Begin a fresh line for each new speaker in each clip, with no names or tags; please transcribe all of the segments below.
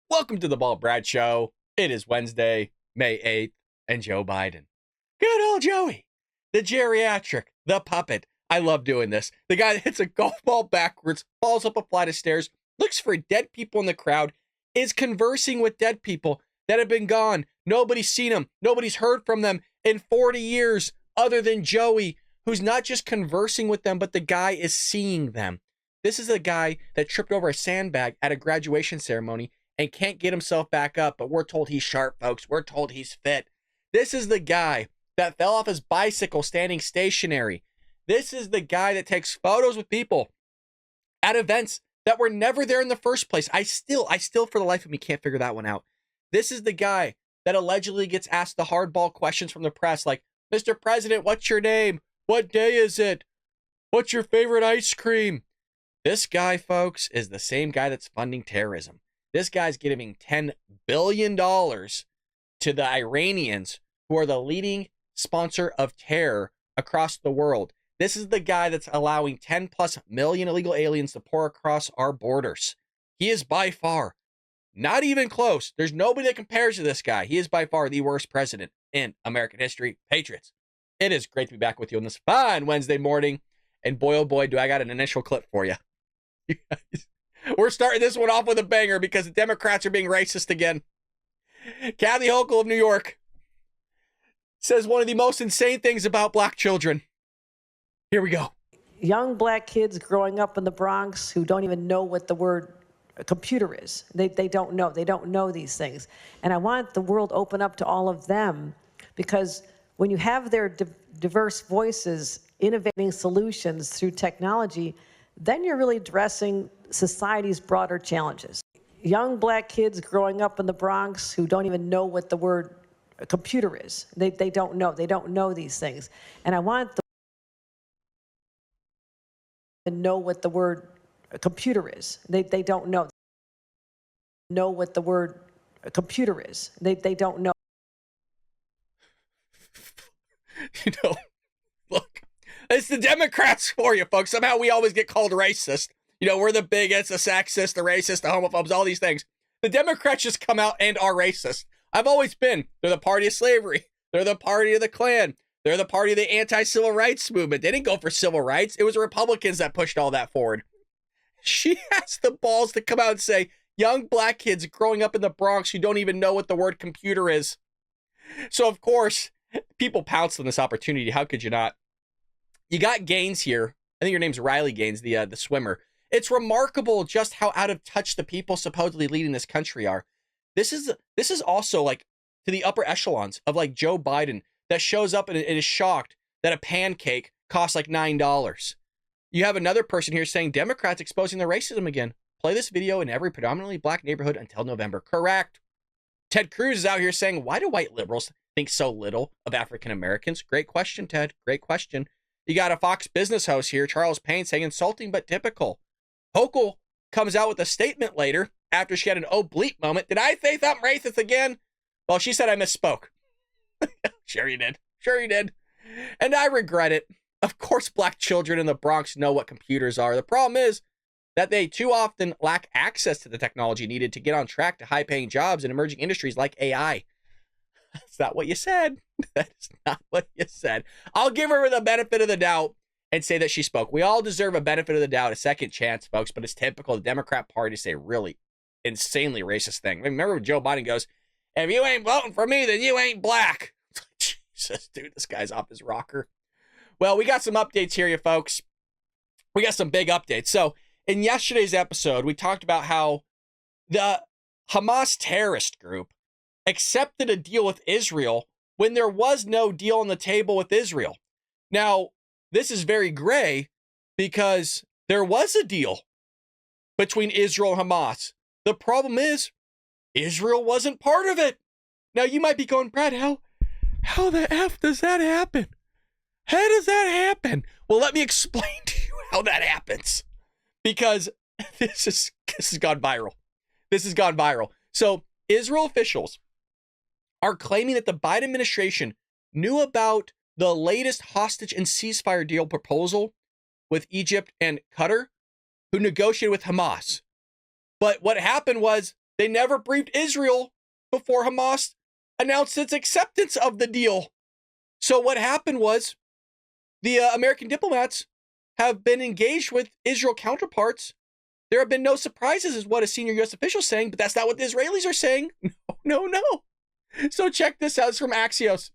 Welcome to the Bald Brad Show. It is Wednesday, May 8th, and Joe Biden. Good old Joey. The geriatric, the puppet. I love doing this. The guy that hits a golf ball backwards, falls up a flight of stairs, looks for dead people in the crowd, is conversing with dead people that have been gone. Nobody's seen them. Nobody's heard from them in 40 years other than Joey, who's not just conversing with them, but the guy is seeing them. This is a guy that tripped over a sandbag at a graduation ceremony and can't get himself back up, but we're told he's sharp, folks. We're told he's fit. This is the guy that fell off his bicycle standing stationary. This is the guy that takes photos with people at events that were never there in the first place. I still, for the life of me, can't figure that one out. This is the guy that allegedly gets asked the hardball questions from the press, like, Mr. President, what's your name? What day is it? What's your favorite ice cream? This guy, folks, is the same guy that's funding terrorism. This guy's giving $10 billion to the Iranians, who are the leading sponsor of terror across the world. This is the guy that's allowing 10 plus million illegal aliens to pour across our borders. He is by far, not even close. There's nobody that compares to this guy. He is by far the worst president in American history. Patriots, it is great to be back with you on this fine Wednesday morning. And boy, oh boy, do I got an initial clip for you. You guys, we're starting this one off with a banger because the Democrats are being racist again. Kathy Hochul of New York says one of the most insane things about black children. Here we go.
Young black kids growing up in the Bronx who don't even know what the word computer is. They don't know. They don't know these things. And I want the world open up to all of them, because when you have their diverse voices innovating solutions through technology, then you're really addressing society's broader challenges. Young black kids growing up in the Bronx who don't even know what the word computer is. They don't know. They don't know these things. And I want to know what the word computer is. They don't know what the word computer is. They don't know.
You know, look, it's the Democrats for you, folks. Somehow we always get called racist. You know, we're the bigots, the sexist, the racist, the homophobes, all these things. The Democrats just come out and are racist. I've always been. They're the party of slavery. They're the party of the Klan. They're the party of the anti-civil rights movement. They didn't go for civil rights. It was the Republicans that pushed all that forward. She has the balls to come out and say, young black kids growing up in the Bronx who don't even know what the word computer is. So, of course, people pounced on this opportunity. How could you not? You got Gaines here. I think your name's Riley Gaines, the swimmer. It's remarkable just how out of touch the people supposedly leading this country are. This is also like to the upper echelons of like Joe Biden that shows up and is shocked that a pancake costs like $9. You have another person here saying Democrats exposing their racism again. Play this video in every predominantly black neighborhood until November. Correct. Ted Cruz is out here saying, why do white liberals think so little of African Americans? Great question, Ted. Great question. You got a Fox Business host here, Charles Payne, saying insulting but typical. Hochul comes out with a statement later after she had an bleep moment. Did I say something racist again? Well, she said I misspoke. Sure you did. Sure you did. And I regret it. Of course, black children in the Bronx know what computers are. The problem is that they too often lack access to the technology needed to get on track to high-paying jobs in emerging industries like AI. That's not what you said. That's not what you said. I'll give her the benefit of the doubt and say that she spoke. We all deserve a benefit of the doubt, a second chance, folks, but it's typical of the Democrat Party to say really insanely racist thing. Remember when Joe Biden goes, if you ain't voting for me, then you ain't black. Jesus, dude, this guy's off his rocker. Well, we got some updates here, you folks. We got some big updates. So in yesterday's episode, we talked about how the Hamas terrorist group accepted a deal with Israel when there was no deal on the table with Israel. Now, this is very gray because there was a deal between Israel and Hamas. The problem is Israel wasn't part of it. Now, you might be going, Brad, how the F does that happen? How does that happen? Well, let me explain to you how that happens, because this has gone viral. This has gone viral. So Israel officials are claiming that the Biden administration knew about the latest hostage and ceasefire deal proposal with Egypt and Qatar, who negotiated with Hamas. But what happened was They never briefed Israel before Hamas announced its acceptance of the deal. So what happened was the American diplomats have been engaged with Israel counterparts. There have been no surprises, is what a senior U.S. official is saying, but that's not what the Israelis are saying. No. So check this out. It's from Axios.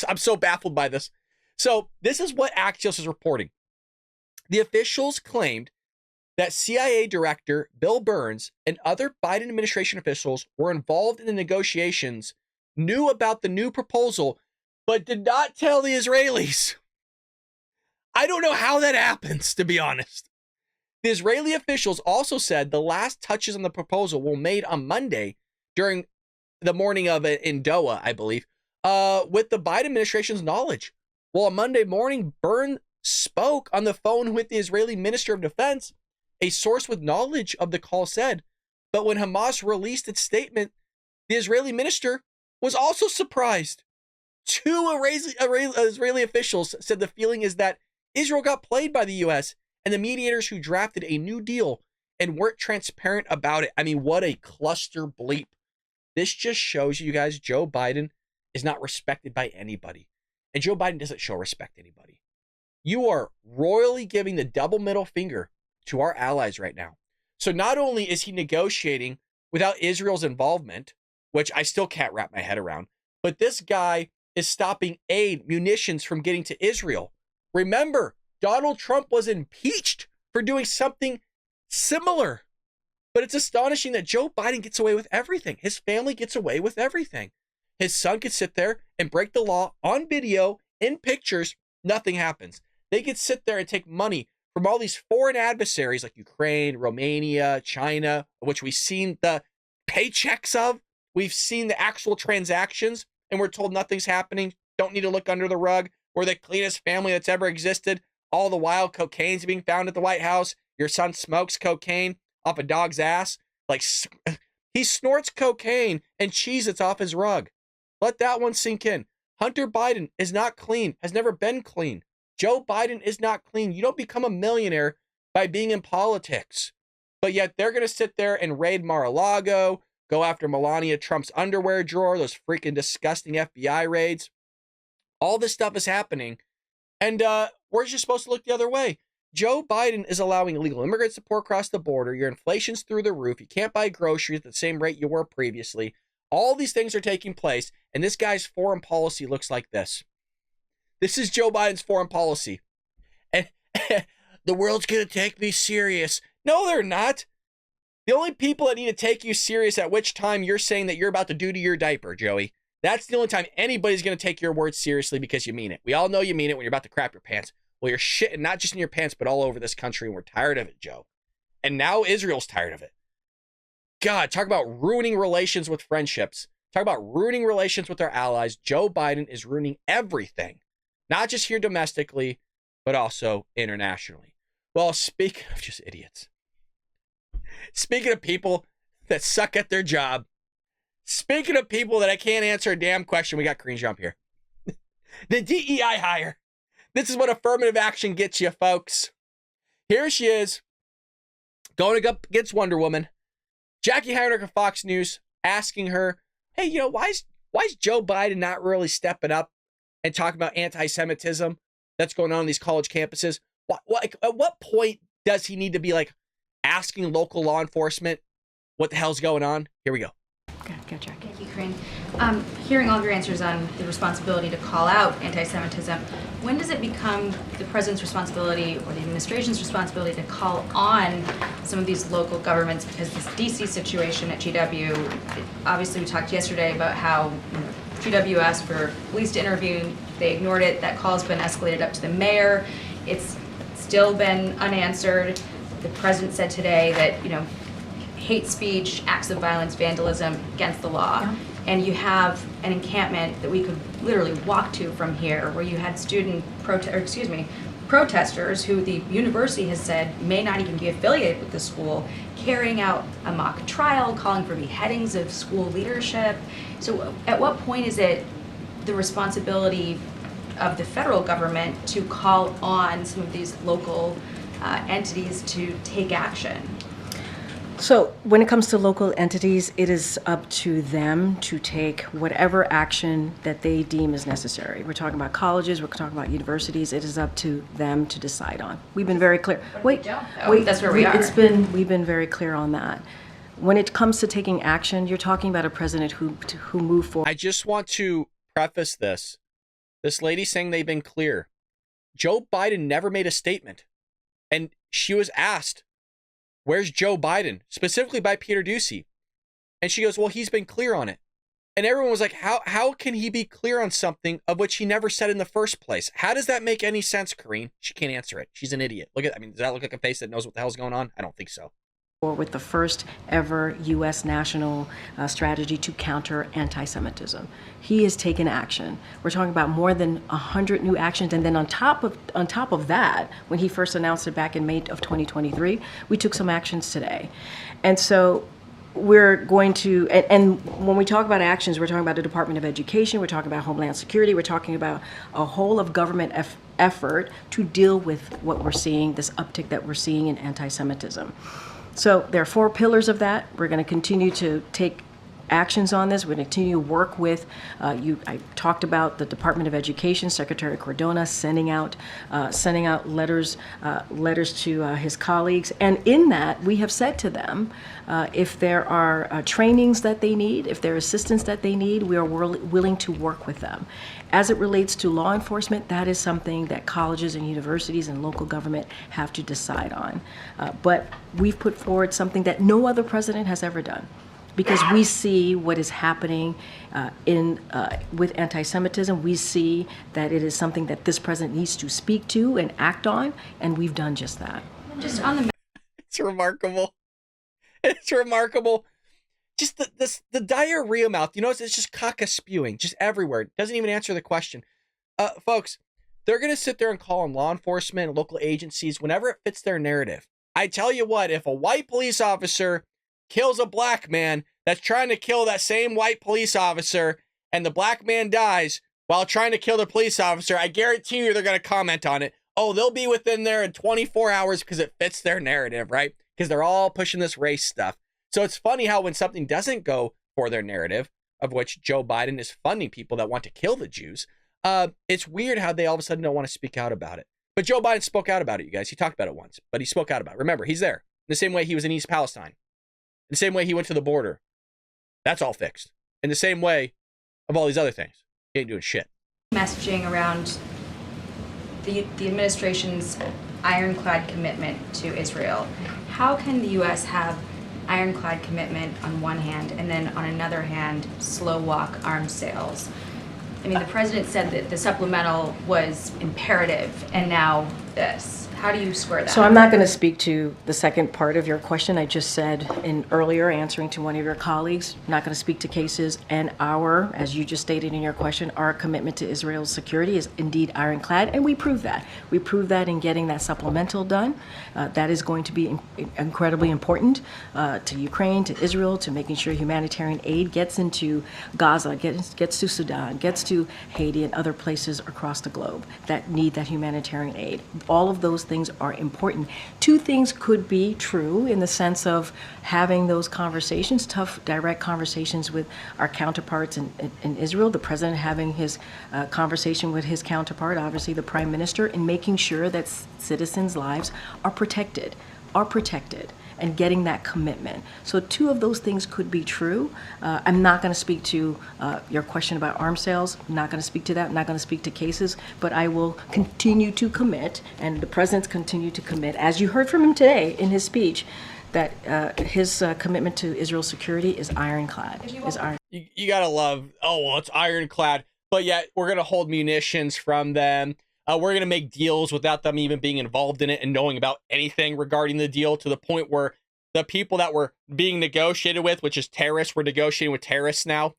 I'm so baffled by this. So this is what Axios is reporting. The officials claimed that CIA Director Bill Burns and other Biden administration officials were involved in the negotiations, knew about the new proposal, but did not tell the Israelis. I don't know how that happens, to be honest. The Israeli officials also said the last touches on the proposal were made on Monday during the morning of it in Doha, I believe, with the Biden administration's knowledge. Well, on Monday morning, Burns spoke on the phone with the Israeli Minister of Defense. A source with knowledge of the call said, but when Hamas released its statement, the Israeli minister was also surprised. Two Israeli officials said the feeling is that Israel got played by the U.S. and the mediators who drafted a new deal and weren't transparent about it. I mean, what a cluster bleep. This just shows you guys Joe Biden is not respected by anybody. And Joe Biden doesn't show respect to anybody. You are royally giving the double middle finger to our allies right now. So not only is he negotiating without Israel's involvement, which I still can't wrap my head around, but this guy is stopping aid, munitions from getting to Israel. Remember, Donald Trump was impeached for doing something similar. But it's astonishing that Joe Biden gets away with everything. His family gets away with everything. His son could sit there and break the law on video, in pictures, nothing happens. They could sit there and take money from all these foreign adversaries like Ukraine, Romania, China, which we've seen the paychecks of. We've seen the actual transactions, and we're told nothing's happening. Don't need to look under the rug. We're the cleanest family that's ever existed. All the while, cocaine's being found at the White House. Your son smokes cocaine off a dog's ass. Like, he snorts cocaine and Cheez-Its off his rug. Let that one sink in. Hunter Biden is not clean, has never been clean. Joe Biden is not clean. You don't become a millionaire by being in politics. But yet they're going to sit there and raid Mar-a-Lago, go after Melania Trump's underwear drawer, those freaking disgusting FBI raids. All this stuff is happening. And we're just supposed to look the other way. Joe Biden is allowing illegal immigrants to pour across the border. Your inflation's through the roof. You can't buy groceries at the same rate you were previously. All these things are taking place, and this guy's foreign policy looks like this. This is Joe Biden's foreign policy. And the world's going to take me serious. No, they're not. The only people that need to take you serious at which time you're saying that you're about to do to your diaper, Joey. That's the only time anybody's going to take your words seriously because you mean it. We all know you mean it when you're about to crap your pants. Well, you're shitting not just in your pants, but all over this country, and we're tired of it, Joe. And now Israel's tired of it. God, talk about ruining relations with friendships. Talk about ruining relations with our allies. Joe Biden is ruining everything. Not just here domestically, but also internationally. Well, speaking of just idiots. Speaking of people that suck at their job. Speaking of people that I can't answer a damn question, we got Green Jump here. The DEI hire. This is what affirmative action gets you, folks. Here she is, going up against Wonder Woman. Jackie Heinrich of Fox News asking her, hey, you know, why is Joe Biden not really stepping up and talking about anti-Semitism that's going on in these college campuses? At what point does he need to be like asking local law enforcement what the hell's going on? Here we go.
Go, Jack. Thank you, Corinne. Hearing all of your answers on the responsibility to call out anti-Semitism, when does it become the president's responsibility or the administration's responsibility to call on some of these local governments? Because this DC situation at GW, obviously we talked yesterday about how GW asked for police to intervene. They ignored it. That call's been escalated up to the mayor. It's still been unanswered. The president said today that, hate speech, acts of violence, vandalism against the law. Yeah. And you have an encampment that we could literally walk to from here where you had protesters who the university has said may not even be affiliated with the school, carrying out a mock trial, calling for beheadings of school leadership. So at what point is it the responsibility of the federal government to call on some of these local entities to take action?
So when it comes to local entities, it is up to them to take whatever action that they deem is necessary. We're talking about colleges, we're talking about universities. It is up to them to decide on. We've been very clear. Wait,
that's where we are.
We've been very clear on that. When it comes to taking action, you're talking about a president who moved forward.
I just want to preface this. This lady saying they've been clear. Joe Biden never made a statement. And she was asked, where's Joe Biden? Specifically by Peter Doocy. And she goes, well, he's been clear on it. And everyone was like, how can he be clear on something of which he never said in the first place? How does that make any sense, Karine? She can't answer it. She's an idiot. Does that look like a face that knows what the hell's going on? I don't think so.
With the first ever U.S. national strategy to counter anti-Semitism. He has taken action. We're talking about more than 100 new actions, and then on top of that, when he first announced it back in May of 2023, we took some actions today. And so we're going to, and when we talk about actions, we're talking about the Department of Education, we're talking about Homeland Security, we're talking about a whole of government effort to deal with what we're seeing, this uptick that we're seeing in anti-Semitism. So there are 4 pillars of that. We're going to continue to take actions on this. We're going to continue to work with I talked about the Department of Education, Secretary Cardona sending out letters to his colleagues, and in that we have said to them, if there are trainings that they need, if there are assistance that they need, we are willing to work with them. As it relates to law enforcement, that is something that colleges and universities and local government have to decide on. But we've put forward something that no other president has ever done, because we see what is happening with anti-Semitism. We see that it is something that this president needs to speak to and act on, and we've done just that.
Just on the
It's remarkable. It's remarkable. Just the diarrhea mouth, it's just caca spewing just everywhere. It doesn't even answer the question. Folks, they're going to sit there and call on law enforcement and local agencies whenever it fits their narrative. I tell you what, if a white police officer kills a black man that's trying to kill that same white police officer and the black man dies while trying to kill the police officer, I guarantee you they're going to comment on it. Oh, they'll be within there in 24 hours because it fits their narrative, right? Because they're all pushing this race stuff. So it's funny how when something doesn't go for their narrative, of which Joe Biden is funding people that want to kill the Jews, it's weird how they all of a sudden don't want to speak out about it. But Joe Biden spoke out about it, you guys. He talked about it once, but he spoke out about it. Remember, he's there. In the same way he was in East Palestine. In the same way he went to the border. That's all fixed. In the same way of all these other things. He ain't doing shit.
messaging around the administration's ironclad commitment to Israel. How can the U.S. have ironclad commitment on one hand and then on another hand slow walk arms sales? I mean, the president said that the supplemental was imperative, and now this. How do you square that?
So I'm not going to speak to the second part of your question. I just said in earlier answering to one of your colleagues, not going to speak to cases, and our, as you just stated in your question, our commitment to Israel's security is indeed ironclad, and we prove that. We prove that in getting that supplemental done. That is going to be incredibly important to Ukraine, to Israel, to making sure humanitarian aid gets into Gaza, gets to Sudan, gets to Haiti and other places across the globe that need that humanitarian aid. All of those things are important. Two things could be true in the sense of having those conversations, tough, direct conversations with our counterparts in Israel, the president having his conversation with his counterpart, obviously the prime minister, and making sure that citizens' lives are protected, and getting that commitment. So two of those things could be true. I'm not going to speak to your question about arms sales. I'm not going to speak to that. I'm not going to speak to cases, but I will continue to commit, and the president's continue to commit, as you heard from him today in his speech, that his commitment to Israel's security is ironclad.
You gotta love, it's ironclad, but yet we're gonna hold munitions from them. We're going to make deals without them even being involved in it and knowing about anything regarding the deal, to the point where the people that were being negotiated with, which is terrorists, we're negotiating with terrorists now,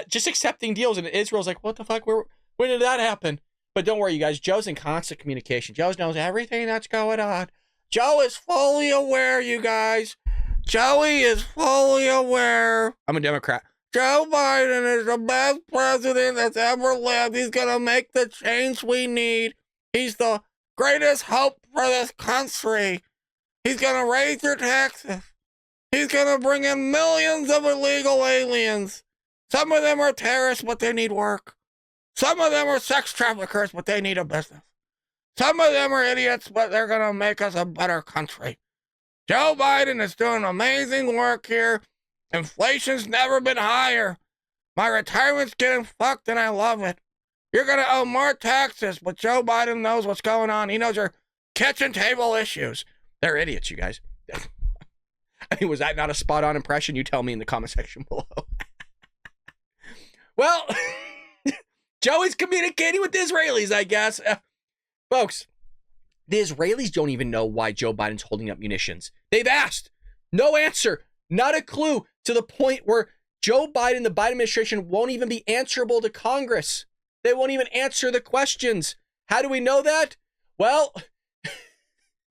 just accepting deals. And Israel's like, what the fuck? When did that happen? But don't worry, you guys. Joe's in constant communication. Joe knows everything that's going on. Joe is fully aware, you guys. Joey is fully aware. I'm a Democrat. Joe Biden is the best president that's ever lived. He's going to make the change we need. He's the greatest hope for this country. He's going to raise your taxes. He's going to bring in millions of illegal aliens. Some of them are terrorists, but they need work. Some of them are sex traffickers, but they need a business. Some of them are idiots, but they're going to make us a better country. Joe Biden is doing amazing work here. Inflation's never been higher. My retirement's getting fucked, and I love it. You're going to owe more taxes, but Joe Biden knows what's going on. He knows your kitchen table issues. They're idiots, you guys. I mean, was that not a spot-on impression? You tell me in the comment section below. Well, Joey's communicating with the Israelis, I guess. Folks, the Israelis don't even know why Joe Biden's holding up munitions. They've asked. No answer. Not a clue, to the point where Joe Biden, the Biden administration, won't even be answerable to Congress. They won't even answer the questions. How do we know that? Well,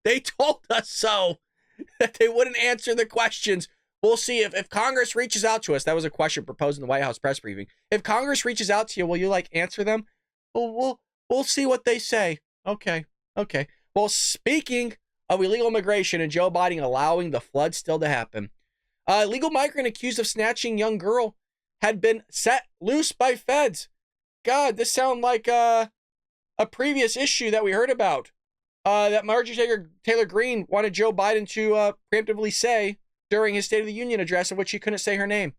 they told us so, that they wouldn't answer the questions. We'll see if Congress reaches out to us. That was a question proposed in the White House press briefing. If Congress reaches out to you, will you answer them? Well, we'll see what they say. Okay. Well, speaking of illegal immigration and Joe Biden allowing the flood still to happen, illegal migrant accused of snatching young girl had been set loose by feds. God, this sounds like a previous issue that we heard about. That Marjorie Taylor Greene wanted Joe Biden to preemptively say during his State of the Union address, of which he couldn't say her name.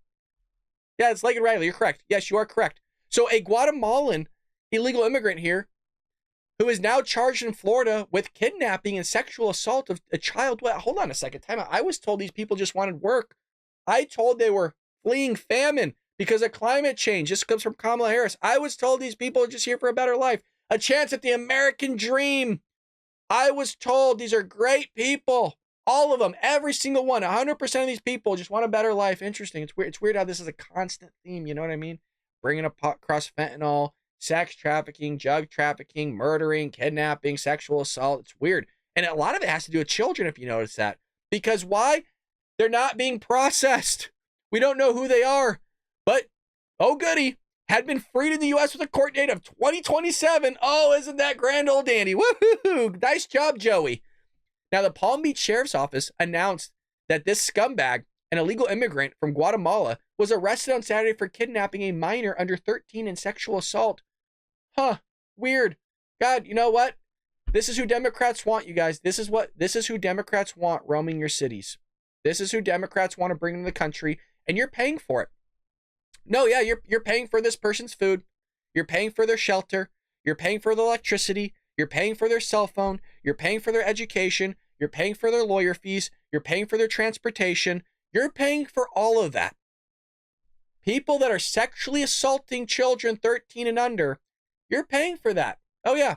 Yeah, it's Leggett Riley. You're correct. Yes, you are correct. So a Guatemalan illegal immigrant here who is now charged in Florida with kidnapping and sexual assault of a child. Well, hold on a second. Time out. I was told these people just wanted work. I told they were fleeing famine because of climate change. This comes from Kamala Harris. I was told these people are just here for a better life, a chance at the American dream. I was told these are great people. All of them, every single one, 100% of these people just want a better life. Interesting. It's weird how this is a constant theme. You know what I mean? Bringing across fentanyl, sex trafficking, drug trafficking, murdering, kidnapping, sexual assault. It's weird. And a lot of it has to do with children, if you notice that. Because why? They're not being processed. We don't know who they are. But, oh goody, had been freed in the U.S. with a court date of 2027. Oh, isn't that grand old dandy? Woohoo! Nice job, Joey. Now, the Palm Beach Sheriff's Office announced that this scumbag, an illegal immigrant from Guatemala, was arrested on Saturday for kidnapping a minor under 13 and sexual assault. Huh, weird. God, you know what? This is who Democrats want, you guys. This is who Democrats want roaming your cities. This is who Democrats want to bring into the country, and you're paying for it. No, yeah, you're paying for this person's food. You're paying for their shelter. You're paying for the electricity. You're paying for their cell phone. You're paying for their education. You're paying for their lawyer fees. You're paying for their transportation. You're paying for all of that. People that are sexually assaulting children 13 and under, you're paying for that. Oh, yeah.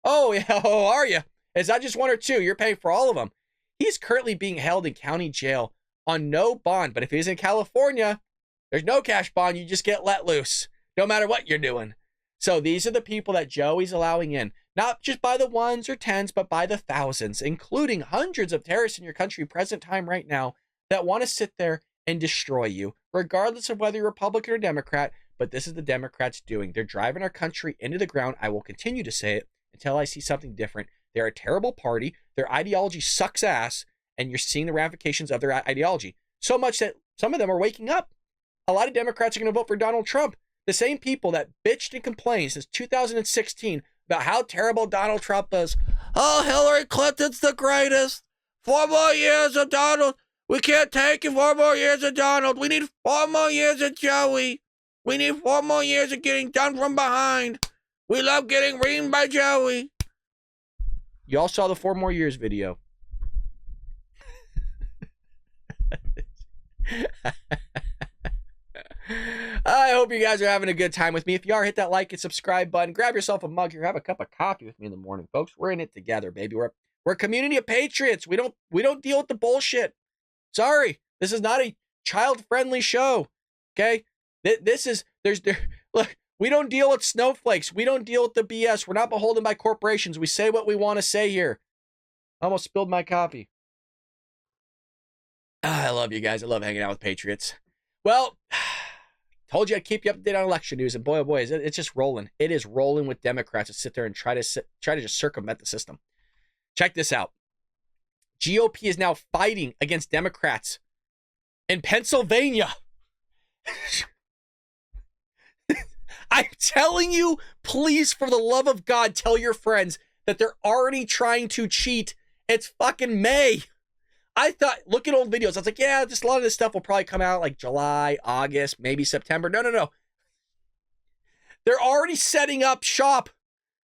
Oh, yeah. Oh, are you? Is that just one or two? You're paying for all of them. He's currently being held in county jail on no bond. But if he's in California, there's no cash bond. You just get let loose, no matter what you're doing. So these are the people that Joey's allowing in. Not just by the ones or tens, but by the thousands, including hundreds of terrorists in your country present time right now that want to sit there and destroy you, regardless of whether you're Republican or Democrat. But this is the Democrats doing. They're driving our country into the ground. I will continue to say it until I see something different. They're a terrible party. Their ideology sucks ass, and you're seeing the ramifications of their ideology. So much that some of them are waking up. A lot of Democrats are going to vote for Donald Trump. The same people that bitched and complained since 2016 about how terrible Donald Trump is. Oh, Hillary Clinton's the greatest. 4 more years of Donald. We can't take it. 4 more years of Donald. We need 4 more years of Joey. We need 4 more years of getting done from behind. We love getting reamed by Joey. Y'all saw the 4 more years video. I hope you guys are having a good time with me. If you are, hit that like and subscribe button. Grab yourself a mug here. Have a cup of coffee with me in the morning, folks. We're in it together, baby. We're a community of patriots. We don't deal with the bullshit. Sorry, this is not a child-friendly show. Okay, look. We don't deal with snowflakes. We don't deal with the BS. We're not beholden by corporations. We say what we want to say here. I almost spilled my coffee. I love you guys. I love hanging out with patriots. Well, told you I'd keep you up to date on election news, and boy, oh boy, it's just rolling. It is rolling with Democrats to sit there and try to just circumvent the system. Check this out. GOP is now fighting against Democrats In Pennsylvania, I'm telling you, please, for the love of God, tell your friends that they're already trying to cheat. It's fucking May. I thought, look at old videos. I was like, yeah, just a lot of this stuff will probably come out like July, August, maybe September. No. They're already setting up shop.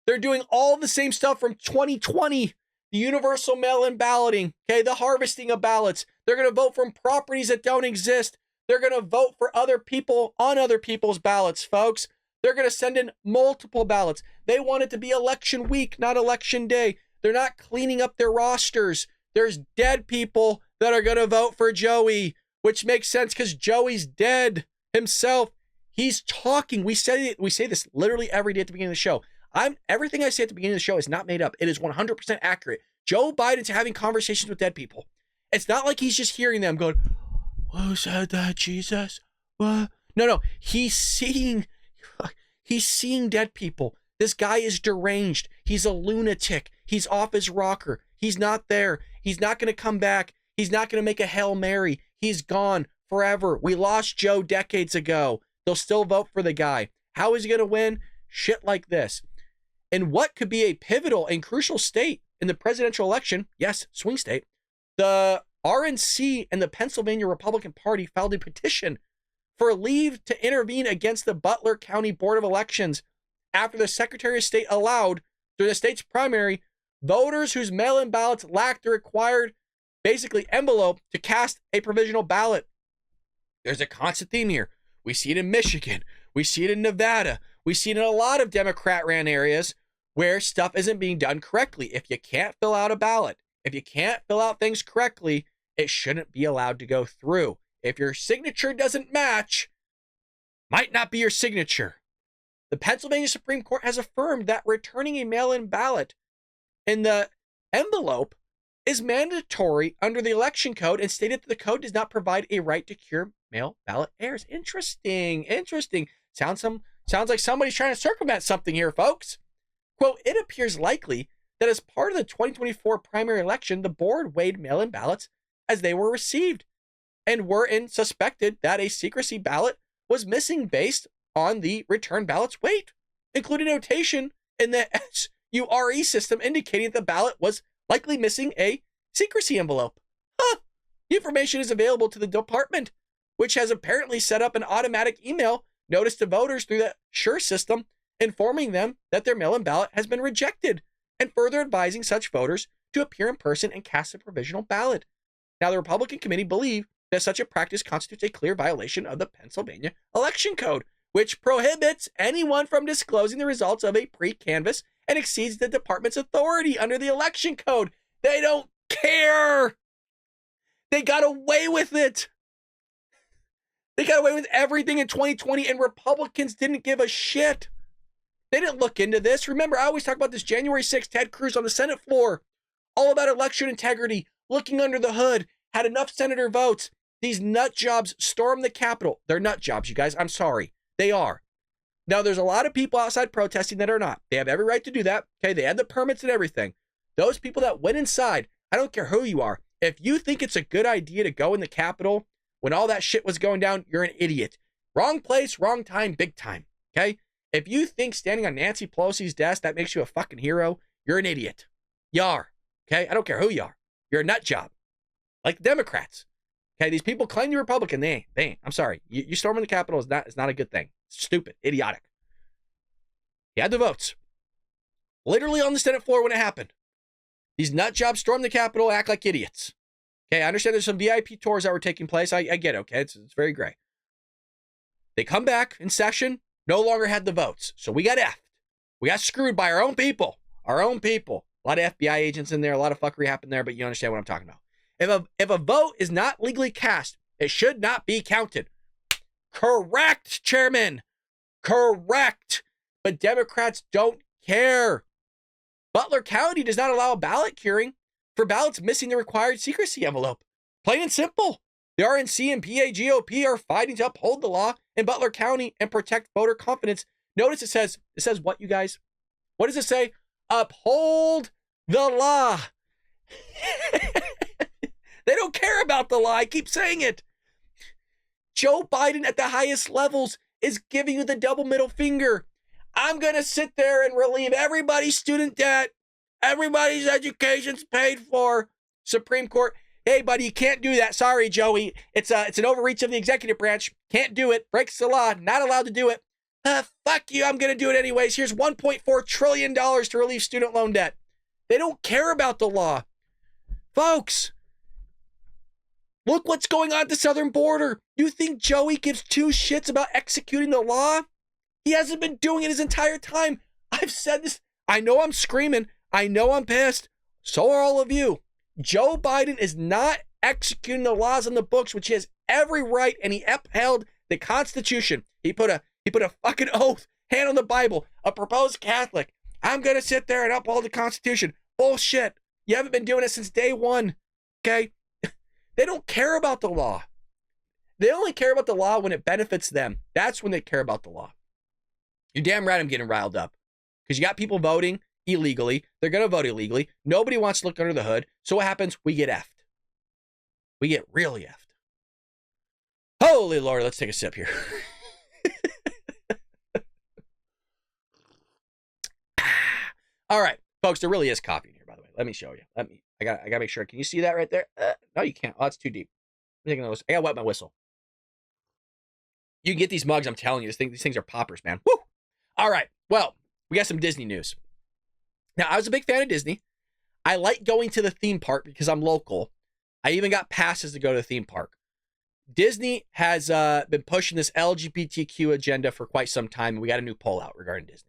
They're doing all the same stuff from 2020. The universal mail-in balloting, okay, the harvesting of ballots. They're going to vote from properties that don't exist. They're going to vote for other people on other people's ballots, folks. They're going to send in multiple ballots. They want it to be election week, not election day. They're not cleaning up their rosters. There's dead people that are going to vote for Joey, which makes sense because Joey's dead himself. He's talking. We say this literally every day at the beginning of the show. Everything I say at the beginning of the show is not made up. It is 100% accurate. Joe Biden's having conversations with dead people. It's not like he's just hearing them going, "Who said that, Jesus? What?" No. He's seeing dead people. This guy is deranged. He's a lunatic. He's off his rocker. He's not there. He's not going to come back. He's not going to make a Hail Mary. He's gone forever. We lost Joe decades ago. They'll still vote for the guy. How is he going to win? Shit like this. In what could be a pivotal and crucial state in the presidential election, yes, swing state, the RNC and the Pennsylvania Republican Party filed a petition for leave to intervene against the Butler County Board of Elections after the Secretary of State allowed, during the state's primary, voters whose mail-in ballots lacked the required, basically, envelope to cast a provisional ballot. There's a constant theme here. We see it in Michigan. We see it in Nevada. We see it in a lot of Democrat-ran areas where stuff isn't being done correctly. If you can't fill out a ballot, if you can't fill out things correctly, it shouldn't be allowed to go through. If your signature doesn't match, might not be your signature. The Pennsylvania Supreme Court has affirmed that returning a mail-in ballot in the envelope is mandatory under the election code and stated that the code does not provide a right to cure mail ballot errors. Interesting. Sounds like somebody's trying to circumvent something here, folks. Quote, it appears likely that as part of the 2024 primary election, the board weighed mail-in ballots as they were received and were suspected that a secrecy ballot was missing based on the return ballot's weight, including notation in the SURE system indicating that the ballot was likely missing a secrecy envelope. The information is available to the department, which has apparently set up an automatic email notice to voters through the SURE system, informing them that their mail-in ballot has been rejected and further advising such voters to appear in person and cast a provisional ballot. Now, the Republican committee believe that such a practice constitutes a clear violation of the Pennsylvania election code, which prohibits anyone from disclosing the results of a pre-canvass and exceeds the department's authority under the election code. They don't care. They got away with it. They got away with everything in 2020, and Republicans didn't give a shit. They didn't look into this. Remember, I always talk about this January 6th, Ted Cruz on the Senate floor, all about election integrity, looking under the hood, had enough senator votes. These nut jobs stormed the Capitol. They're nut jobs, you guys. I'm sorry. They are. Now, there's a lot of people outside protesting that are not. They have every right to do that. Okay, they had the permits and everything. Those people that went inside, I don't care who you are. If you think it's a good idea to go in the Capitol when all that shit was going down, you're an idiot. Wrong place, wrong time, big time. Okay? If you think standing on Nancy Pelosi's desk, that makes you a fucking hero, you're an idiot. You are. Okay? I don't care who you are. You're a nut job. Like the Democrats. Okay? These people claim you're Republican. They ain't. I'm sorry. You storming the Capitol is not a good thing. It's stupid. Idiotic. He had the votes. Literally on the Senate floor when it happened. These nut jobs storm the Capitol, act like idiots. Okay, I understand there's some VIP tours that were taking place. I get it, okay? It's very gray. They come back in session, no longer had the votes. So we got effed. We got screwed by our own people. Our own people. A lot of FBI agents in there, a lot of fuckery happened there, but you understand what I'm talking about. If a vote is not legally cast, it should not be counted. Correct, Chairman. Correct. But Democrats don't care. Butler County does not allow ballot curing for ballots missing the required secrecy envelope. Plain and simple. The RNC and PAGOP are fighting to uphold the law in Butler County and protect voter confidence. Notice it says what, you guys? What does it say? Uphold the law. They don't care about the law. I keep saying it. Joe Biden at the highest levels is giving you the double middle finger. I'm going to sit there and relieve everybody's student debt. Everybody's education's paid for. Supreme Court. Hey, buddy, you can't do that. Sorry, Joey. It's an overreach of the executive branch. Can't do it. Breaks the law. Not allowed to do it. Fuck you. I'm going to do it anyways. Here's $1.4 trillion to relieve student loan debt. They don't care about the law. Folks, look what's going on at the southern border. You think Joey gives two shits about executing the law? He hasn't been doing it his entire time. I've said this. I know I'm screaming. I know I'm pissed. So are all of you. Joe Biden is not executing the laws on the books, which he has every right, and he upheld the Constitution. He put a fucking oath, hand on the Bible, a proposed Catholic. I'm going to sit there and uphold the Constitution. Bullshit. You haven't been doing it since day one. Okay? They don't care about the law. They only care about the law when it benefits them. That's when they care about the law. You're damn right I'm getting riled up. Because you got people voting illegally. They're going to vote illegally. Nobody wants to look under the hood. So what happens? We get effed. We get really effed. Holy Lord, let's take a sip here. All right, folks, there really is coffee in here, by the way. Let me show you. I gotta make sure. Can you see that right there? No, you can't. Oh, it's too deep. I gotta wet my whistle. You can get these mugs, I'm telling you. These things are poppers, man. Woo! All right, well, we got some Disney news. Now, I was a big fan of Disney. I like going to the theme park because I'm local. I even got passes to go to the theme park. Disney has been pushing this LGBTQ agenda for quite some time, and we got a new poll out regarding Disney.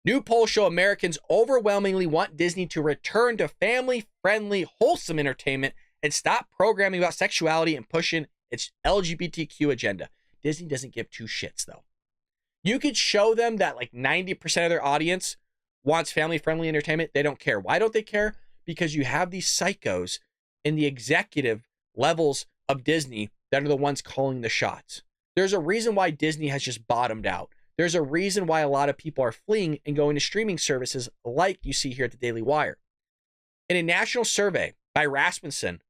New polls show Americans overwhelmingly want Disney to return to family-friendly, wholesome entertainment and stop programming about sexuality and pushing its LGBTQ agenda. Disney doesn't give two shits, though. You could show them that like 90% of their audience wants family-friendly entertainment. They don't care. Why don't they care? Because you have these psychos in the executive levels of Disney that are the ones calling the shots. There's a reason why Disney has just bottomed out. There's a reason why a lot of people are fleeing and going to streaming services like you see here at the Daily Wire. In a national survey by Rasmussen,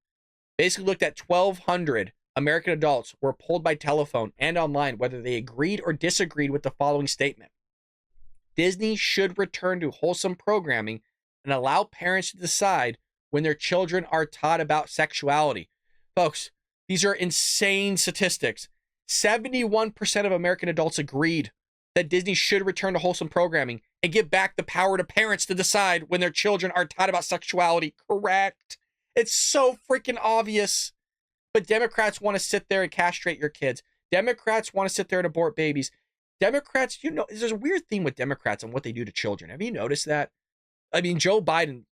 basically looked at 1,200 American adults were polled by telephone and online whether they agreed or disagreed with the following statement. Disney should return to wholesome programming and allow parents to decide when their children are taught about sexuality. Folks, these are insane statistics. 71% of American adults agreed that Disney should return to wholesome programming and give back the power to parents to decide when their children are taught about sexuality. Correct. It's so freaking obvious. But Democrats want to sit there and castrate your kids. Democrats want to sit there and abort babies. Democrats, there's a weird theme with Democrats and what they do to children. Have you noticed that? I mean, Joe Biden,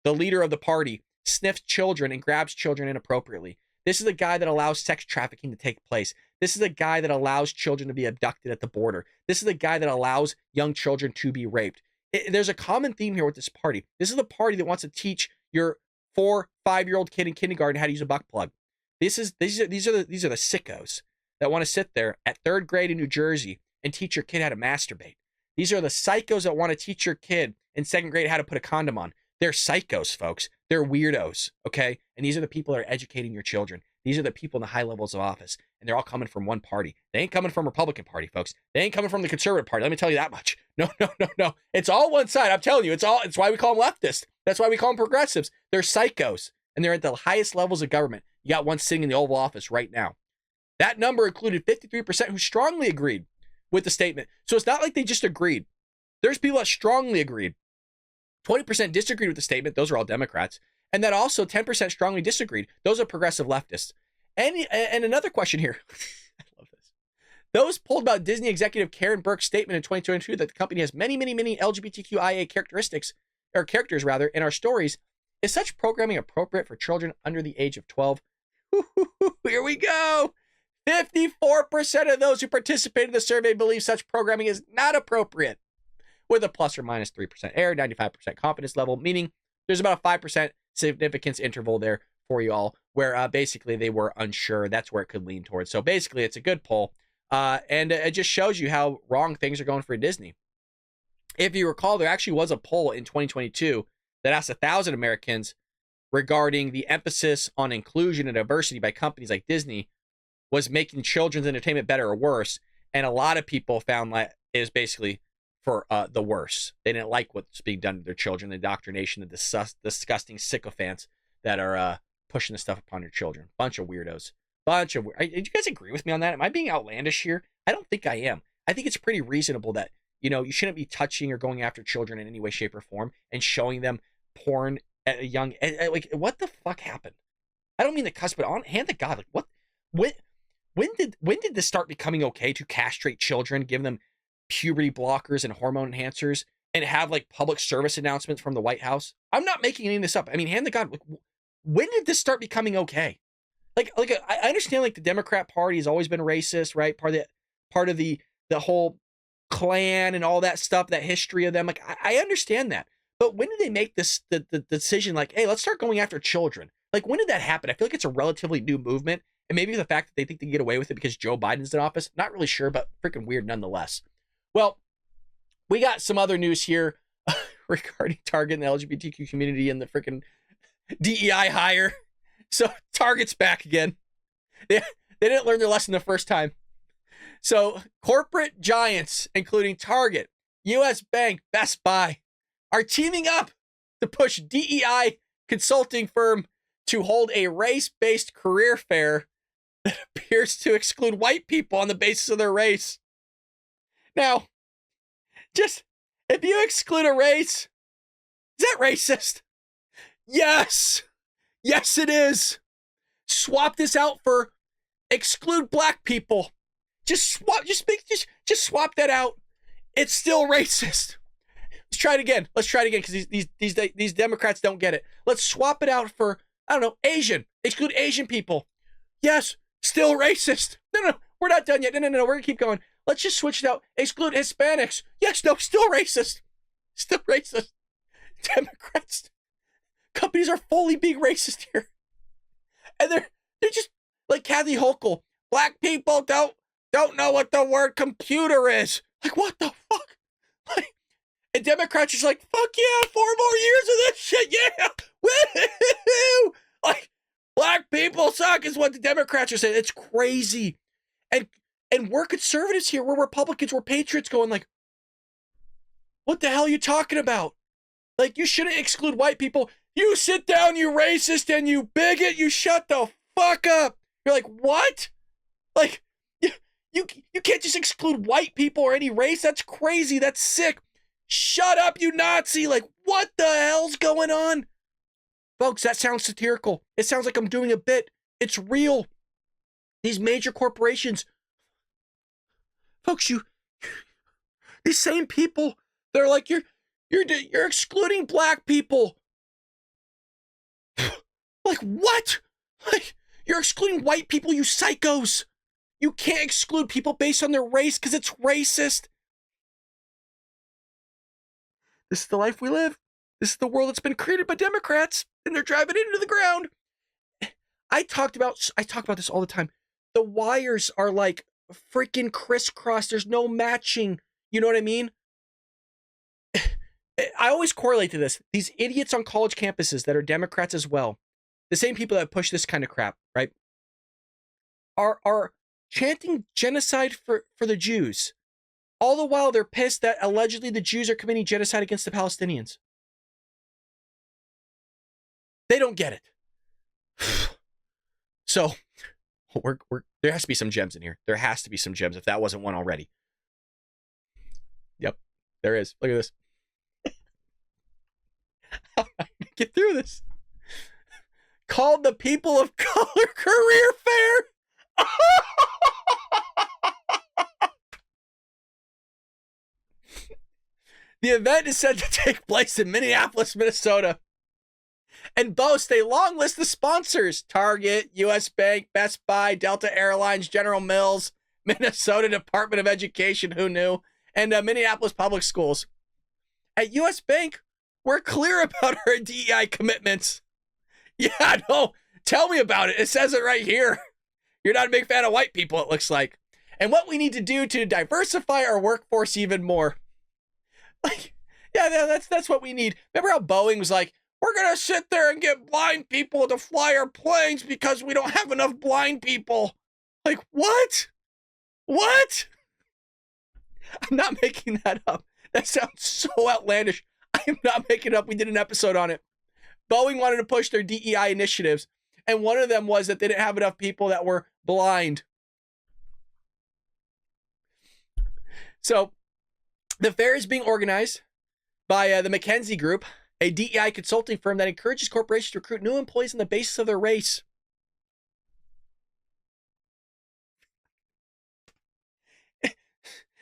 the leader of the party, sniffs children and grabs children inappropriately. This is the guy that allows sex trafficking to take place. This is the guy that allows children to be abducted at the border. This is the guy that allows young children to be raped. There's a common theme here with this party. This is the party that wants to teach your 4-5-year-old kid in kindergarten how to use a butt plug. These are the sickos that want to sit there at 3rd grade in New Jersey and teach your kid how to masturbate. These are the psychos that want to teach your kid in 2nd grade how to put a condom on. They're psychos, folks. They're weirdos, okay? And these are the people that are educating your children. These are the people in the high levels of office, and they're all coming from one party. They ain't coming from Republican Party, folks. They ain't coming from the Conservative Party. Let me tell you that much. No. It's all one side. I'm telling you, it's why we call them leftists. That's why we call them progressives. They're psychos, and they're at the highest levels of government. You got one sitting in the Oval Office right now. That number included 53% who strongly agreed with the statement. So it's not like they just agreed. There's people that strongly agreed. 20% disagreed with the statement. Those are all Democrats. And then also 10% strongly disagreed. Those are progressive leftists. And another question here. I love this. Those polled about Disney executive Karen Burke's statement in 2022 that the company has many LGBTQIA characters in our stories. Is such programming appropriate for children under the age of 12? Here we go. 54% of those who participated in the survey believe such programming is not appropriate, with a plus or minus 3% error, 95% confidence level, meaning there's about a 5% significance interval there for you all, where basically they were unsure. That's where it could lean towards. So basically, it's a good poll, and it just shows you how wrong things are going for Disney. If you recall, there actually was a poll in 2022 that asked 1,000 Americans regarding the emphasis on inclusion and diversity by companies like Disney. was making children's entertainment better or worse. And a lot of people found that it was basically for the worse. They didn't like what's being done to their children, the indoctrination, the disgusting sycophants that are pushing the stuff upon your children. Bunch of weirdos. Did you guys agree with me on that? Am I being outlandish here? I don't think I am. I think it's pretty reasonable that, you know, you shouldn't be touching or going after children in any way, shape, or form and showing them porn at a young, like, what the fuck happened? I don't mean to cuss, but hand to God, like, what, when did this start becoming okay to castrate children, give them puberty blockers and hormone enhancers, and have like public service announcements from the White House? I'm not making any of this up. I mean, hand to God, when did this start becoming okay? Like I understand, like, the Democrat Party has always been racist, right? Part of the whole Klan and all that stuff, that history of them. Like, I understand that. But when did they make the decision, like, hey, let's start going after children? Like, when did that happen? I feel like it's a relatively new movement. And maybe the fact that they think they can get away with it because Joe Biden's in office, not really sure, but freaking weird nonetheless. Well, we got some other news here regarding Target and the LGBTQ community and the freaking DEI hire. So Target's back again. They didn't learn their lesson the first time. So corporate giants, including Target, U.S. Bank, Best Buy, are teaming up to push DEI consulting firm to hold a race-based career fair that appears to exclude white people on the basis of their race. Now, just, if you exclude a race, is that racist? Yes. Yes, it is. Swap this out for exclude black people. Just swap that out. It's still racist. Let's try it again. Because these Democrats don't get it. Let's swap it out for, I don't know, Asian. Exclude Asian people. Yes, still racist. No, we're not done yet. No, we're gonna keep going. Let's just switch it out. Exclude Hispanics. Yes, no, still racist. Still racist. Democrats, companies are fully being racist here. And they're just like Kathy Hochul. Black people don't know what the word computer is. Like, what the fuck? Like, and Democrats are just like, fuck yeah, 4 more years of this shit, yeah. Woo! Like, black people suck is what the Democrats are saying. It's crazy. And we're conservatives here. We're Republicans. We're patriots going like, what the hell are you talking about? Like, you shouldn't exclude white people. You sit down, you racist, and you bigot. You shut the fuck up. You're like, what? Like, you can't just exclude white people or any race. That's crazy. That's sick. Shut up, you Nazi. Like, what the hell's going on? Folks, that sounds satirical. It sounds like I'm doing a bit. It's real. These major corporations. Folks, these same people, they're like, you're excluding black people. Like, what? Like, you're excluding white people, you psychos. You can't exclude people based on their race because it's racist. This is the life we live. This is the world that's been created by Democrats, and they're driving it into the ground. I talk about this all the time. The wires are like freaking crisscross. There's no matching. You know what I mean? I always correlate to this. These idiots on college campuses that are Democrats as well, the same people that push this kind of crap, right, are chanting genocide for the Jews. All the while they're pissed that allegedly the Jews are committing genocide against the Palestinians. They don't get it. So there has to be some gems in here. There has to be some gems if that wasn't one already. Yep, there is. Look at this. How am I gonna get through this? Called the People of Color Career Fair. The event is set to take place in Minneapolis, Minnesota, and boast a long list of sponsors: Target, U.S. Bank, Best Buy, Delta Airlines, General Mills, Minnesota Department of Education, who knew, and Minneapolis Public Schools. At U.S. Bank, we're clear about our DEI commitments. Yeah, no, tell me about it. It says it right here. You're not a big fan of white people, it looks like. And what we need to do to diversify our workforce even more. Like, yeah, that's what we need. Remember how Boeing was like, we're going to sit there and get blind people to fly our planes because we don't have enough blind people. Like, what? What? I'm not making that up. That sounds so outlandish. I am not making it up. We did an episode on it. Boeing wanted to push their DEI initiatives, and one of them was that they didn't have enough people that were blind. So the fair is being organized by the McKinsey Group, a DEI consulting firm that encourages corporations to recruit new employees on the basis of their race.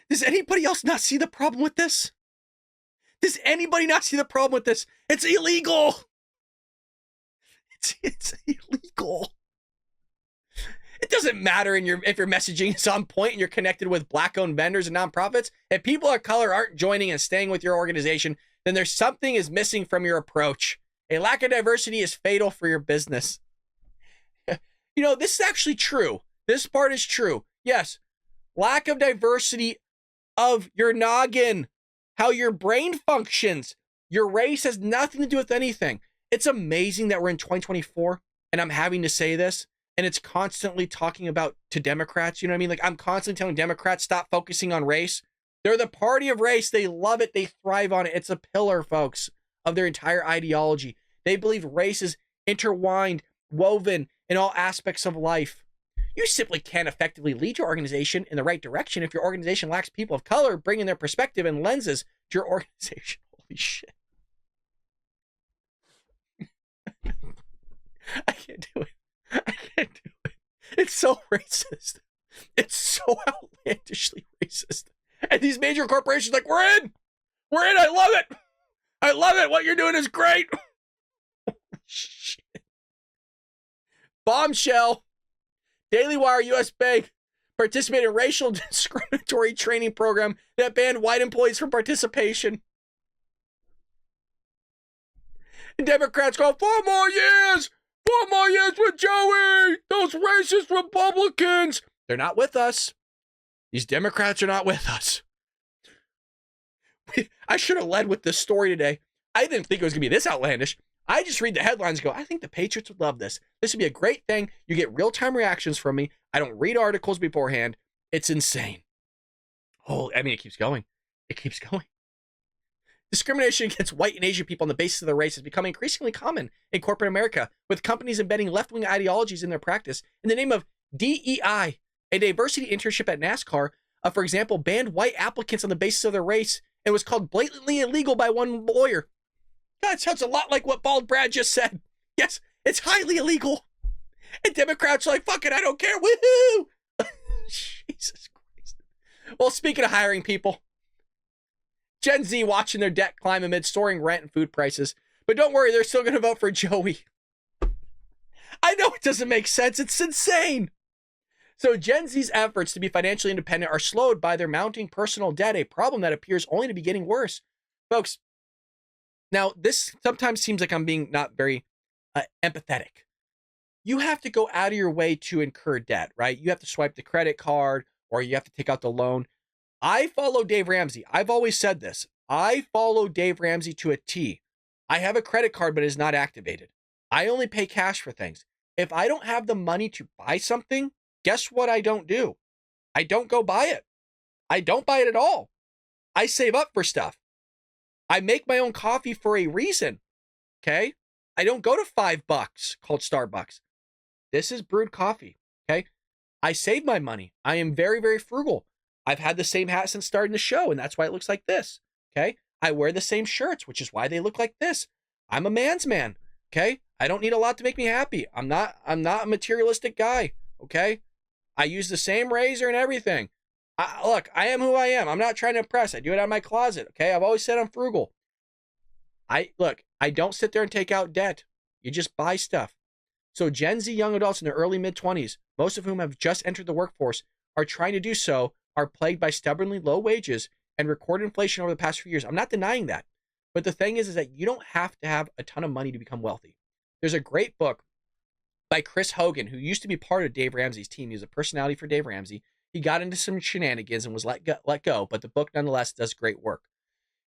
Does anybody else not see the problem with this? Does anybody not see the problem with this? It's illegal. It's illegal. It doesn't matter if your messaging is on point and you're connected with Black-owned vendors and nonprofits. If people of color aren't joining and staying with your organization, then there's something is missing from your approach. A lack of diversity is fatal for your business. You know, this is actually true. This part is true. Yes, lack of diversity of your noggin, how your brain functions. Your race has nothing to do with anything. It's amazing that we're in 2024 and I'm having to say this, and it's constantly talking about to Democrats. You know what I mean? Like, I'm constantly telling Democrats, stop focusing on race. They're the party of race. They love it. They thrive on it. It's a pillar, folks, of their entire ideology. They believe race is intertwined, woven in all aspects of life. You simply can't effectively lead your organization in the right direction if your organization lacks people of color bringing their perspective and lenses to your organization. Holy shit. I can't do it. I can't do it. It's so racist. It's so outlandishly racist. And these major corporations are like, we're in. We're in. I love it. I love it. What you're doing is great. Shit. Bombshell. Daily Wire US Bank participated in a racial discriminatory training program that banned white employees from participation. And Democrats go, 4 more years. 4 more years with Joey. Those racist Republicans. They're not with us. These Democrats are not with us. I should have led with this story today. I didn't think it was going to be this outlandish. I just read the headlines and go, I think the Patriots would love this. This would be a great thing. You get real-time reactions from me. I don't read articles beforehand. It's insane. Oh, I mean, it keeps going. It keeps going. Discrimination against white and Asian people on the basis of their race is becoming increasingly common in corporate America, with companies embedding left-wing ideologies in their practice in the name of DEI. A diversity internship at NASCAR, for example, banned white applicants on the basis of their race and was called blatantly illegal by one lawyer. God, it sounds a lot like what Bald Brad just said. Yes, it's highly illegal. And Democrats are like, fuck it, I don't care. Woohoo! Jesus Christ. Well, speaking of hiring people, Gen Z watching their debt climb amid soaring rent and food prices. But don't worry, they're still going to vote for Joey. I know it doesn't make sense. It's insane. So Gen Z's efforts to be financially independent are slowed by their mounting personal debt, a problem that appears only to be getting worse. Folks, now this sometimes seems like I'm being not very empathetic. You have to go out of your way to incur debt, right? You have to swipe the credit card or you have to take out the loan. I follow Dave Ramsey. I've always said this. I follow Dave Ramsey to a T. I have a credit card, but it is not activated. I only pay cash for things. If I don't have the money to buy something, guess what I don't do? I don't go buy it. I don't buy it at all. I save up for stuff. I make my own coffee for a reason. Okay? I don't go to $5 called Starbucks. This is brewed coffee. Okay? I save my money. I am very, very frugal. I've had the same hat since starting the show, and that's why it looks like this. Okay? I wear the same shirts, which is why they look like this. I'm a man's man. Okay? I don't need a lot to make me happy. I'm not a materialistic guy. Okay? I use the same razor and everything. Look, I am who I am. I'm not trying to impress. I do it out of my closet. Okay? I've always said I'm frugal. I don't sit there and take out debt. You just buy stuff. So Gen Z young adults in their early mid-20s, most of whom have just entered the workforce, are trying to do so, are plagued by stubbornly low wages and recorded inflation over the past few years. I'm not denying that. But the thing is that you don't have to have a ton of money to become wealthy. There's a great book by Chris Hogan, who used to be part of Dave Ramsey's team. He was a personality for Dave Ramsey. He got into some shenanigans and was let go, but the book nonetheless does great work.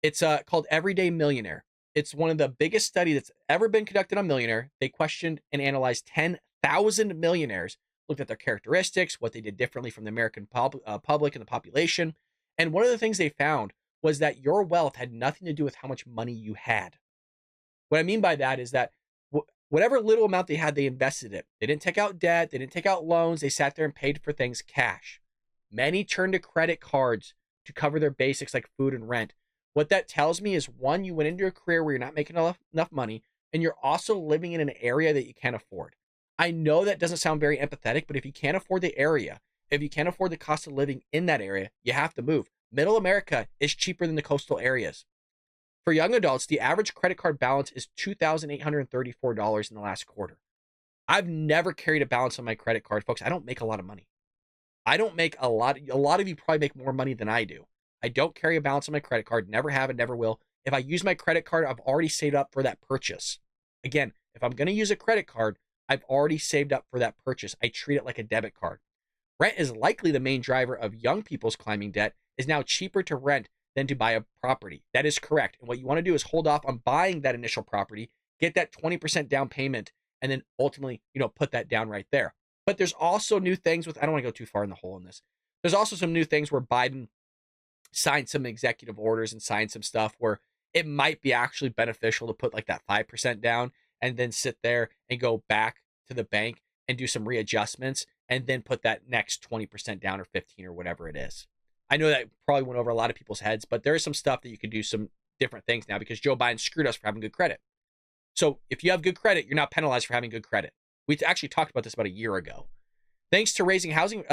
It's called Everyday Millionaire. It's one of the biggest studies that's ever been conducted on millionaire. They questioned and analyzed 10,000 millionaires looked at their characteristics, what they did differently from the American public and the population. And one of the things they found was that your wealth had nothing to do with how much money you had. What I mean by that is that whatever little amount they had, they invested it. They didn't take out debt. They didn't take out loans. They sat there and paid for things cash. Many turned to credit cards to cover their basics like food and rent. What that tells me is, one, you went into a career where you're not making enough money, and you're also living in an area that you can't afford. I know that doesn't sound very empathetic, but if you can't afford the area, if you can't afford the cost of living in that area, you have to move. Middle America is cheaper than the coastal areas. For young adults, the average credit card balance is $2,834 in the last quarter. I've never carried a balance on my credit card, folks. I don't make a lot of money. I don't make a lot. A lot of you probably make more money than I do. I don't carry a balance on my credit card. Never have and never will. If I use my credit card, I've already saved up for that purchase. Again, if I'm going to use a credit card, I've already saved up for that purchase. I treat it like a debit card. Rent is likely the main driver of young people's climbing debt. Is now cheaper to rent than to buy a property. That is correct. And what you want to do is hold off on buying that initial property, get that 20% down payment, and then ultimately, put that down right there. But there's also new things I don't want to go too far in the hole in this. There's also some new things where Biden signed some executive orders and signed some stuff where it might be actually beneficial to put like that 5% down and then sit there and go back to the bank and do some readjustments and then put that next 20% down or 15 or whatever it is. I know that probably went over a lot of people's heads, but there is some stuff that you can do some different things now because Joe Biden screwed us for having good credit. So if you have good credit, you're not penalized for having good credit. We actually talked about this about a year ago. Thanks to rising housing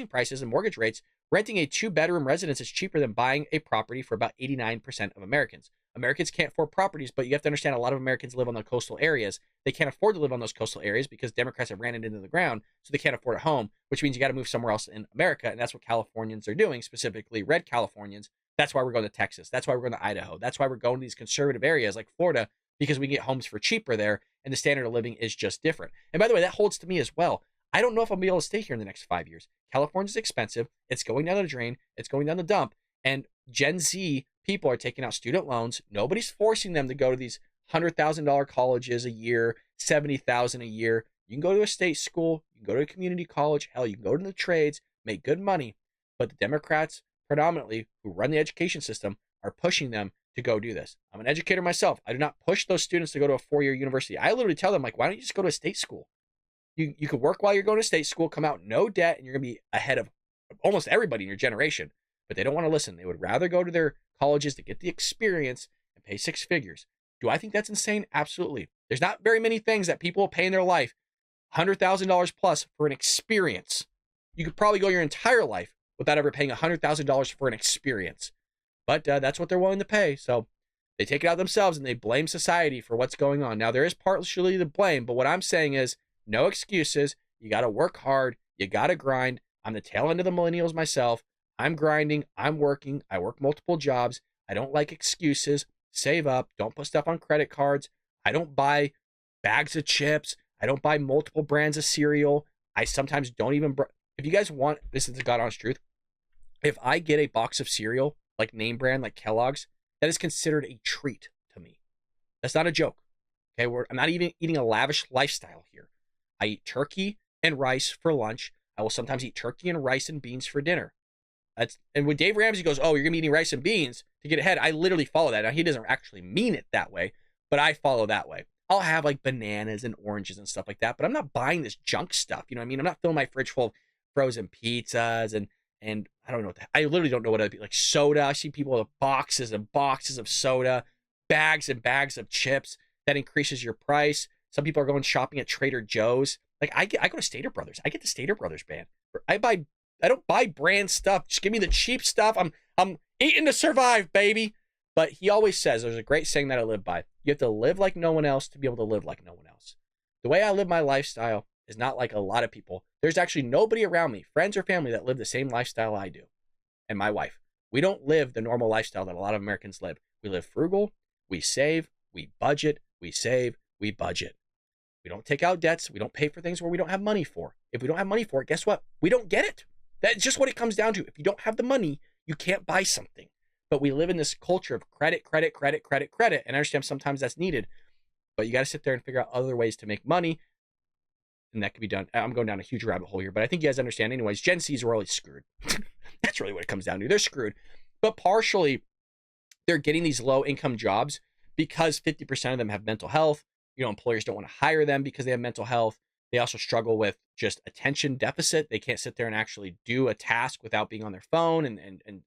prices and mortgage rates, renting a 2-bedroom residence is cheaper than buying a property for about 89% of Americans. Americans can't afford properties, but you have to understand a lot of Americans live on the coastal areas. They can't afford to live on those coastal areas because Democrats have ran it into the ground, so they can't afford a home, which means you got to move somewhere else in America, and that's what Californians are doing, specifically red Californians. That's why we're going to Texas. That's why we're going to Idaho. That's why we're going to these conservative areas like Florida, because we can get homes for cheaper there, and the standard of living is just different. And by the way, that holds to me as well. I don't know if I'll be able to stay here in the next 5 years. California's expensive. It's going down the drain. It's going down the dump. And Gen Z people are taking out student loans. Nobody's forcing them to go to these $100,000 colleges a year, $70,000 a year. You can go to a state school. You can go to a community college. Hell, you can go to the trades, make good money. But the Democrats, predominantly, who run the education system, are pushing them to go do this. I'm an educator myself. I do not push those students to go to a 4-year university. I literally tell them, like, why don't you just go to a state school? You could work while you're going to state school, come out no debt, and you're going to be ahead of almost everybody in your generation. But they don't want to listen. They would rather go to their colleges to get the experience and pay 6 figures. Do I think that's insane? Absolutely. There's not very many things that people will pay in their life $100,000 plus for an experience. You could probably go your entire life without ever paying $100,000 for an experience. But that's what they're willing to pay. So they take it out themselves and they blame society for what's going on. Now, there is partially the blame, but what I'm saying is no excuses. You got to work hard. You got to grind. I'm the tail end of the millennials myself. I'm grinding. I'm working. I work multiple jobs. I don't like excuses. Save up. Don't put stuff on credit cards. I don't buy bags of chips. I don't buy multiple brands of cereal. I sometimes don't even... If you guys want, this is the God honest truth. If I get a box of cereal, like name brand, like Kellogg's, that is considered a treat to me. That's not a joke. Okay, I'm not even eating a lavish lifestyle here. I eat turkey and rice for lunch. I will sometimes eat turkey and rice and beans for dinner. And when Dave Ramsey goes, oh, you're going to be eating rice and beans to get ahead, I literally follow that. Now, he doesn't actually mean it that way, but I follow that way. I'll have like bananas and oranges and stuff like that, but I'm not buying this junk stuff. You know what I mean? I'm not filling my fridge full of frozen pizzas and I don't know. I literally don't know what I'd be like. Soda. I see people with boxes and boxes of soda, bags and bags of chips. That increases your price. Some people are going shopping at Trader Joe's. Like I go to Stater Brothers. I get the Stater Brothers brand. I don't buy brand stuff. Just give me the cheap stuff. I'm eating to survive, baby. But he always says, there's a great saying that I live by. You have to live like no one else to be able to live like no one else. The way I live my lifestyle is not like a lot of people. There's actually nobody around me, friends or family, that live the same lifestyle I do. And my wife. We don't live the normal lifestyle that a lot of Americans live. We live frugal. We save. We budget. We save. We budget. We don't take out debts. We don't pay for things where we don't have money for. If we don't have money for it, guess what? We don't get it. That's just what it comes down to. If you don't have the money, you can't buy something. But we live in this culture of credit, credit, credit, credit, credit. And I understand sometimes that's needed. But you got to sit there and figure out other ways to make money. and that could be done. I'm going down a huge rabbit hole here, but I think you guys understand. Anyways, Gen Z's are always screwed. That's really what it comes down to. They're screwed. But partially, they're getting these low income jobs because 50% of them have mental health. Employers don't want to hire them because they have mental health. They also struggle with just attention deficit. They can't sit there and actually do a task without being on their phone and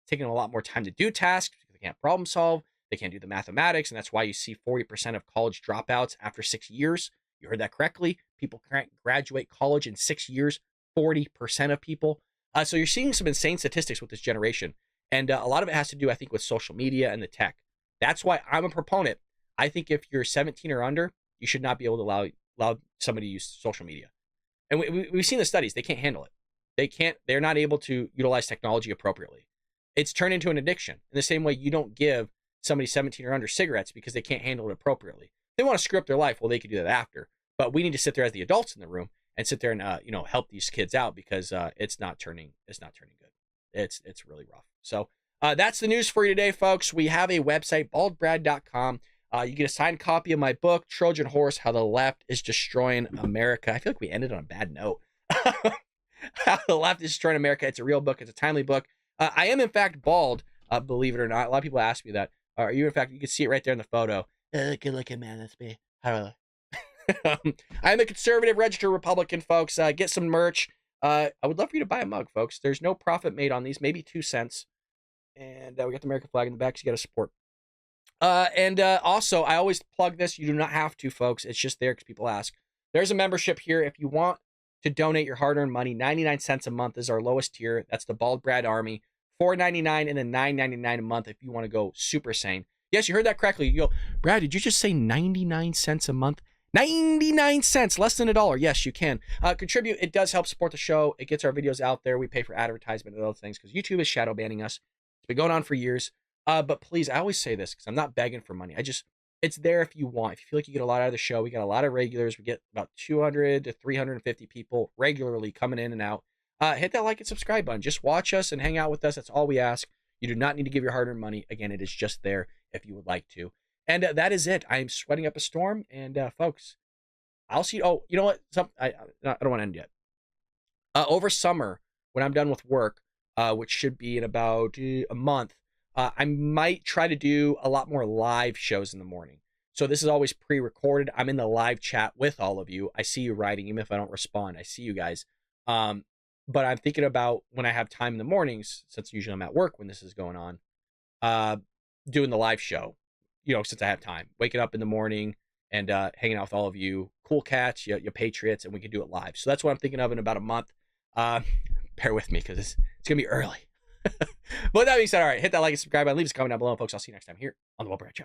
taking a lot more time to do tasks because they can't problem solve. They can't do the mathematics. And that's why you see 40% of college dropouts after 6 years. You heard that correctly. People can't graduate college in 6 years, 40% of people. So you're seeing some insane statistics with this generation. And a lot of it has to do, I think, with social media and the tech. That's why I'm a proponent. I think if you're 17 or under, you should not be able to allow somebody to use social media. And we've seen the studies. They can't handle it. They're not able to utilize technology appropriately. It's turned into an addiction. In the same way you don't give somebody 17 or under cigarettes because they can't handle it appropriately. They want to screw up their life. Well, they could do that after. But we need to sit there as the adults in the room and sit there and help these kids out because it's not turning good. It's really rough. So that's the news for you today, folks. We have a website, baldbrad.com. You get a signed copy of my book, Trojan Horse, How the Left is Destroying America. I feel like we ended on a bad note. How the Left is Destroying America. It's a real book. It's a timely book. I am, in fact, bald, believe it or not. A lot of people ask me that. Are you, in fact, you can see it right there in the photo. Good looking, man. That's me. How I'm a conservative registered Republican, folks. Get some merch. I would love for you to buy a mug, folks. There's no profit made on these, maybe 2 cents. And we got the American flag in the back, so you got to support. Also, I always plug this. You do not have to, folks. It's just there because people ask. There's a membership here. If you want to donate your hard-earned money, 99 cents a month is our lowest tier. That's the Bald Brad Army. $4.99 and then $9.99 a month if you want to go super sane. Yes, you heard that correctly. You go, Brad, did you just say 99 cents a month? 99 cents, less than $1. Yes, you can. Contribute. It does help support the show. It gets our videos out there. We pay for advertisement and other things because YouTube is shadow banning us. It's been going on for years. But please, I always say this because I'm not begging for money. It's there if you want. If you feel like you get a lot out of the show, we got a lot of regulars. We get about 200 to 350 people regularly coming in and out. Hit that like and subscribe button. Just watch us and hang out with us. That's all we ask. You do not need to give your hard-earned money. Again, it is just there if you would like to. And that is it. I am sweating up a storm. And folks, I'll see. Oh, you know what? I don't want to end yet. Over summer, when I'm done with work, which should be in about a month, I might try to do a lot more live shows in the morning. So this is always pre-recorded. I'm in the live chat with all of you. I see you writing, even if I don't respond. I see you guys. But I'm thinking about when I have time in the mornings, since usually I'm at work when this is going on, doing the live show, since I have time. Waking up in the morning and hanging out with all of you cool cats, you patriots, and we can do it live. So that's what I'm thinking of in about a month. Bear with me because it's going to be early. But that being said, all right, hit that like and subscribe button. Leave us a comment down below, folks. I'll see you next time here on The Welp Show.